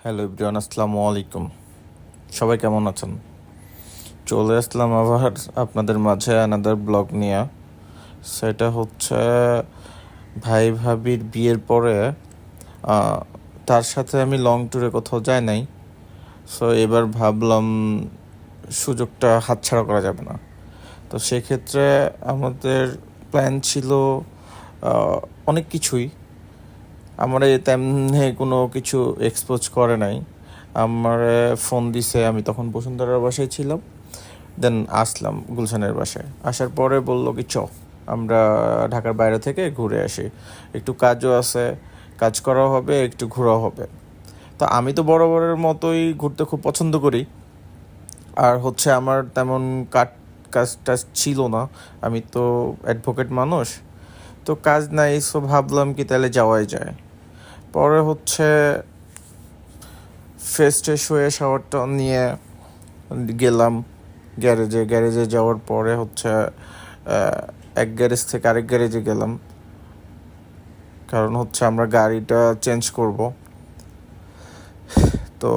Hello everyone, আসসালামু আলাইকুম। সবাই কেমন আছেন? চলে আসলাম আবার আপনাদের মাঝে অ্যানাদার ব্লগ নিয়ে। সেটা হচ্ছে ভাই ভাবির বিয়ের পরে আহ, তার সাথে আমি লং ট্যুরে কোথাও যাই নাই। সো এবার ভাবলাম সুযোগটা হাতছাড়া করা যাবে না। তো সেক্ষেত্রে আমাদের প্ল্যান ছিল আহ, অনেক কিছুই। আমার তেমনি কোনো কিছু এক্সপোজ করে নাই। আমার ফোন দিছে, আমি তখন বসুন্ধরার বাসায় ছিলাম। দেন আসলাম গুলশানের বাসায়। আসার পরে বললো কি আমরা ঢাকার বাইরে থেকে ঘুরে আসি, একটু কাজও আছে, কাজ করাও হবে, একটু ঘোরাও হবে। তো আমি তো বরাবরের মতোই ঘুরতে খুব পছন্দ করি। আর হচ্ছে আমার তেমন কাজ টাজ ছিল না। আমি তো অ্যাডভোকেট মানুষ, তো কাজ নাই। সো ভাবলাম কি তাহলে যাওয়াই যায়। পরে হচ্ছে ফ্রেশ ট্রেশ হয়ে শাওয়ারটা নিয়ে গেলাম গ্যারেজে যাওয়ার পরে হচ্ছে এক গ্যারেজ থেকে আরেক গ্যারেজে গেলাম, কারণ হচ্ছে আমরা গাড়িটা চেঞ্জ করব। তো